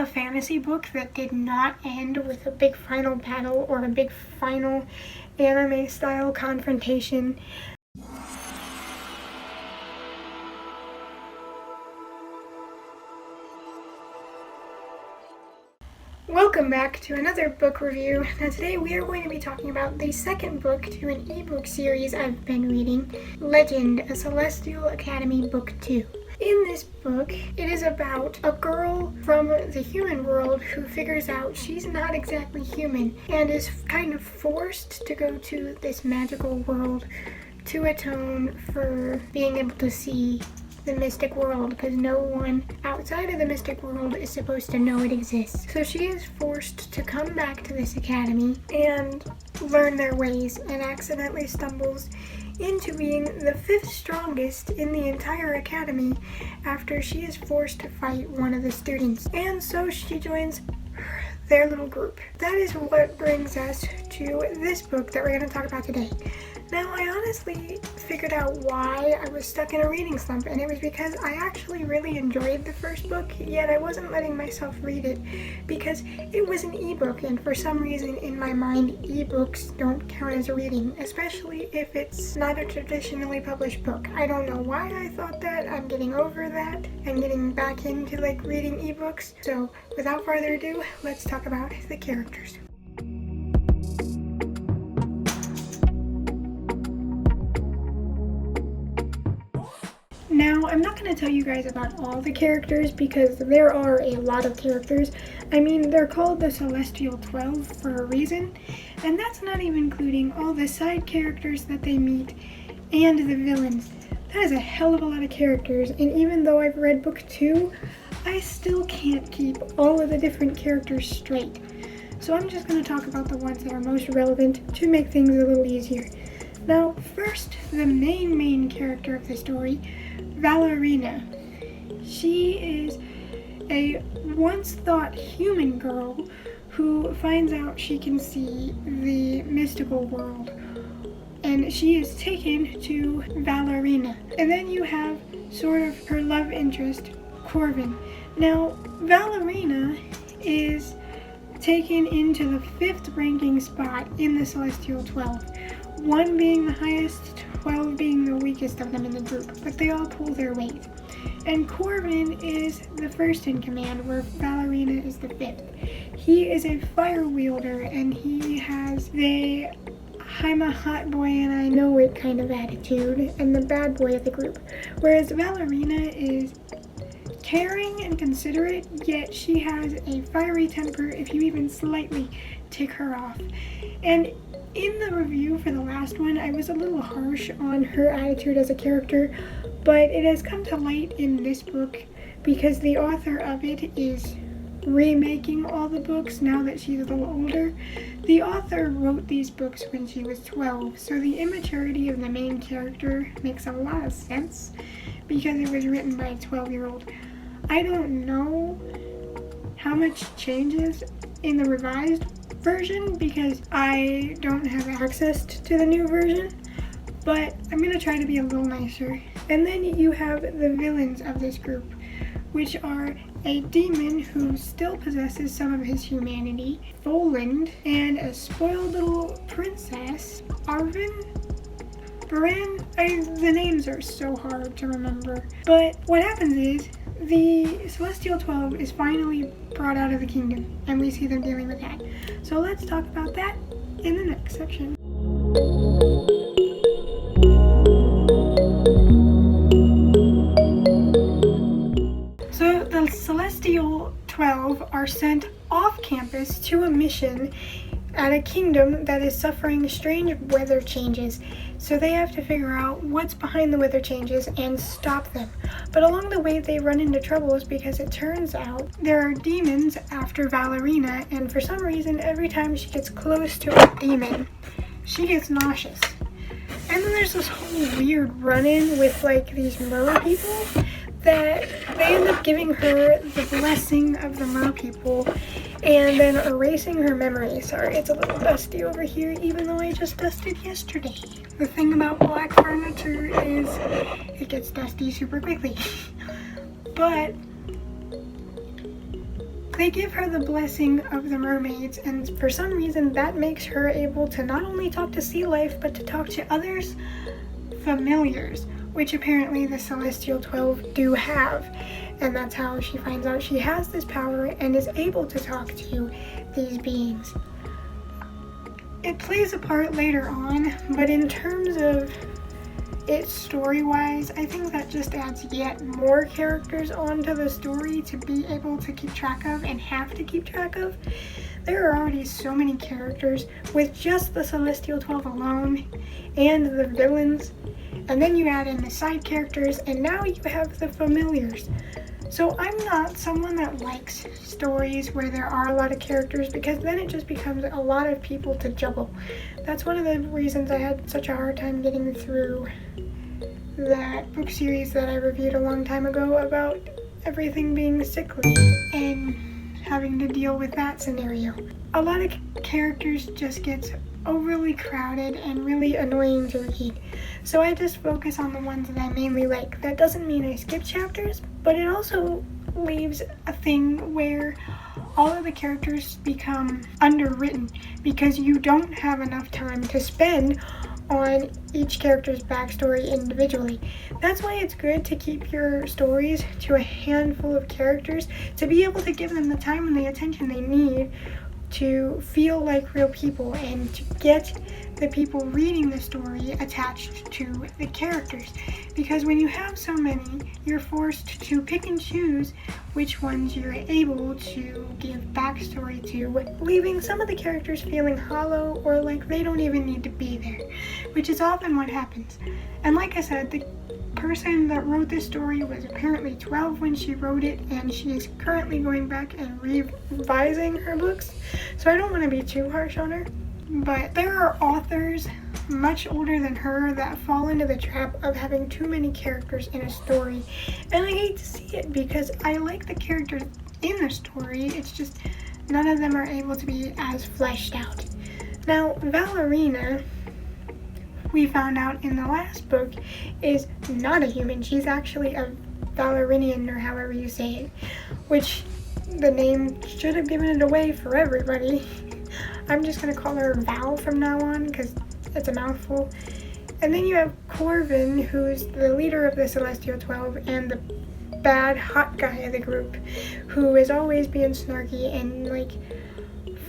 a fantasy book that did not end with a big final battle or a big final anime style confrontation. Welcome back to another book review. Now today we are going to be talking about the second book to an ebook series I've been reading, Legend: A Celestial Academy Book 2. In this book, it is about a girl from the human world who figures out she's not exactly human and is kind of forced to go to this magical world to atone for being able to see the mystic world, because no one outside of the mystic world is supposed to know it exists. So she is forced to come back to this academy and learn their ways, and accidentally stumbles into being the 5th strongest in the entire academy after she is forced to fight one of the students. And so she joins their little group. That is what brings us to this book that we're going to talk about today. Now, I honestly figured out why I was stuck in a reading slump, and it was because I actually really enjoyed the first book, yet I wasn't letting myself read it because it was an ebook, and for some reason in my mind, ebooks don't count as a reading, especially if it's not a traditionally published book. I don't know why I thought that. I'm getting over that and getting back into reading ebooks. So without further ado, let's talk about the characters. Now, I'm not going to tell you guys about all the characters because there are a lot of characters. I mean, they're called the Celestial 12 for a reason, and that's not even including all the side characters that they meet and the villains. That is a hell of a lot of characters, and even though I've read book 2, I still can't keep all of the different characters straight. So I'm just going to talk about the ones that are most relevant to make things a little easier. Now, first, the main character of the story, Valerina. She is a once-thought human girl who finds out she can see the mystical world, and she is taken to Valerina. And then you have sort of her love interest, Corvin. Now, Valerina is taken into the 5th ranking spot in the Celestial 12. 1 being the highest, 12 being the weakest of them in the group, but they all pull their weight. And Corvin is the 1st in command, where Valerina is the 5th. He is a fire wielder, and he has the I'm a hot boy and I know it kind of attitude, and the bad boy of the group. Whereas Valerina is caring and considerate, yet she has a fiery temper if you even slightly tick her off. And in the review for the last one, I was a little harsh on her attitude as a character, but it has come to light in this book because the author of it is remaking all the books now that she's a little older. The author wrote these books when she was 12, so the immaturity of the main character makes a lot of sense because it was written by a 12-year-old. I don't know how much changes in the revised version because I don't have access to the new version, but I'm going to try to be a little nicer. And then you have the villains of this group, which are a demon who still possesses some of his humanity, Voland, and a spoiled little princess, Arvin? Baran? The names are so hard to remember. But what happens is, the Celestial 12 is finally brought out of the kingdom, and we see them dealing with that. So let's talk about that in the next section. So the Celestial 12 are sent off campus to a mission at a kingdom that is suffering strange weather changes. So they have to figure out what's behind the weather changes and stop them. But along the way they run into troubles because it turns out there are demons after Valerina, and for some reason every time she gets close to a demon, she gets nauseous. And then there's this whole weird run-in with these mer people that they end up giving her the blessing of the mer people and then erasing her memory. Sorry, it's a little dusty over here, even though I just dusted yesterday. The thing about black furniture is it gets dusty super quickly. But They give her the blessing of the mermaids, and for some reason that makes her able to not only talk to sea life, but to talk to others' familiars, which apparently the Celestial 12 do have. And that's how she finds out she has this power and is able to talk to these beings. It plays a part later on, but in terms of it story-wise, I think that just adds yet more characters onto the story to be able to keep track of and have to keep track of. There are already so many characters with just the Celestial 12 alone and the villains, and then you add in the side characters, and now you have the familiars. So I'm not someone that likes stories where there are a lot of characters, because then it just becomes a lot of people to juggle. That's one of the reasons I had such a hard time getting through that book series that I reviewed a long time ago about everything being sickly and having to deal with that scenario. A lot of characters just get overly crowded and really annoying to read. So I just focus on the ones that I mainly like. That doesn't mean I skip chapters, but it also leaves a thing where all of the characters become underwritten because you don't have enough time to spend on each character's backstory individually. That's why it's good to keep your stories to a handful of characters to be able to give them the time and the attention they need to feel like real people and to get the people reading the story attached to the characters. Because when you have so many, you're forced to pick and choose which ones you're able to give backstory to, leaving some of the characters feeling hollow or like they don't even need to be there, which is often what happens. And like I said, the person that wrote this story was apparently 12 when she wrote it, and she is currently going back and revising her books, so I don't want to be too harsh on her. But there are authors much older than her that fall into the trap of having too many characters in a story, and I hate to see it because I like the characters in the story, it's just none of them are able to be as fleshed out. Now, Valerina, we found out in the last book, is not a human. She's actually a Valerinian, or however you say it, which the name should have given it away for everybody. I'm just going to call her Val from now on because it's a mouthful. And then you have Corvin, who's the leader of the Celestial 12 and the bad hot guy of the group, who is always being snarky and like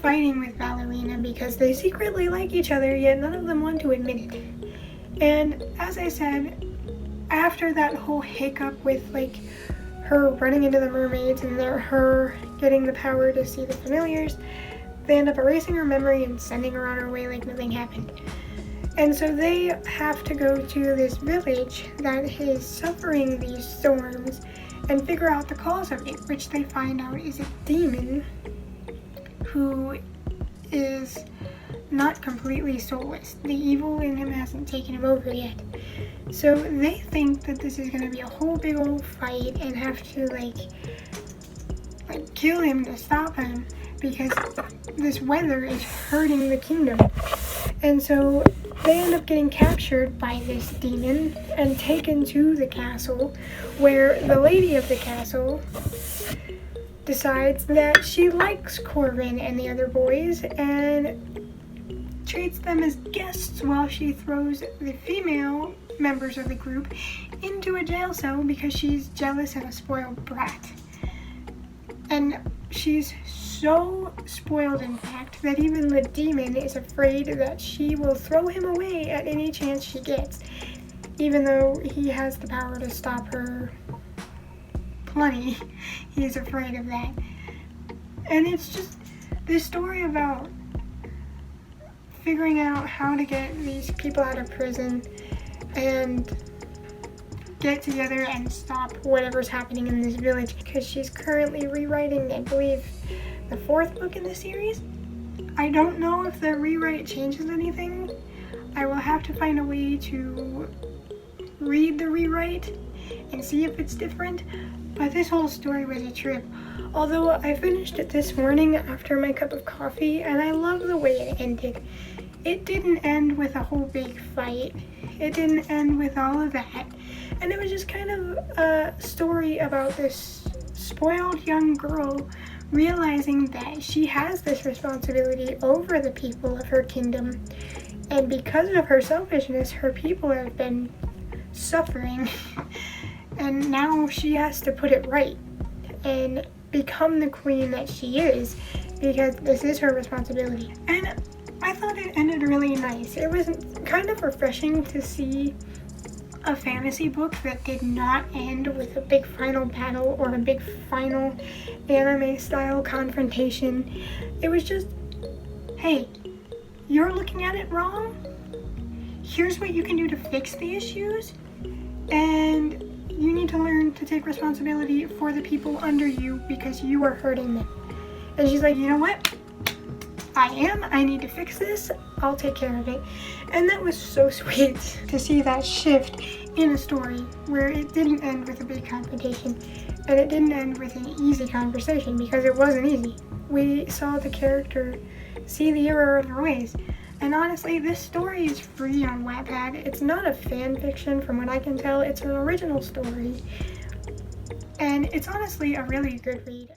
fighting with Valerina because they secretly like each other, yet none of them want to admit it. And as I said, after that whole hiccup with like her running into the mermaids and her getting the power to see the familiars, they end up erasing her memory and sending her on her way like nothing happened. And so they have to go to this village that is suffering these storms and figure out the cause of it, which they find out is a demon who is not completely soulless. The evil in him hasn't taken him over yet. So they think that this is going to be a whole big old fight and have to like kill him to stop him because this weather is hurting the kingdom. And so they end up getting captured by this demon and taken to the castle, where the lady of the castle decides that she likes Corvin and the other boys and treats them as guests while she throws the female members of the group into a jail cell because she's jealous of a spoiled brat. And she's so spoiled, in fact, that even the demon is afraid that she will throw him away at any chance she gets, even though he has the power to stop her plenty. He's afraid of that. And it's just this story about figuring out how to get these people out of prison and get together and stop whatever's happening in this village, because she's currently rewriting, I believe, the 4th book in the series. I don't know if the rewrite changes anything. I will have to find a way to read the rewrite and see if it's different, but this whole story was a trip. Although I finished it this morning after my cup of coffee, and I love the way it ended. It didn't end with a whole big fight. It didn't end with all of that. And it was just kind of a story about this spoiled young girl realizing that she has this responsibility over the people of her kingdom, and because of her selfishness, her people have been suffering, and now she has to put it right and become the queen that she is, because this is her responsibility. And I thought it ended really nice. It was kind of refreshing to see a fantasy book that did not end with a big final battle or a big final anime style confrontation. It was just, hey, you're looking at it wrong. Here's what you can do to fix the issues, and you need to learn to take responsibility for the people under you because you are hurting them. And she's like, you know what? I need to fix this. I'll take care of it. And that was so sweet to see that shift in a story where it didn't end with a big confrontation and it didn't end with an easy conversation, because it wasn't easy. We saw the character see the error of their ways. And honestly, this story is free on Wattpad. It's not a fan fiction from what I can tell. It's an original story. And it's honestly a really good read.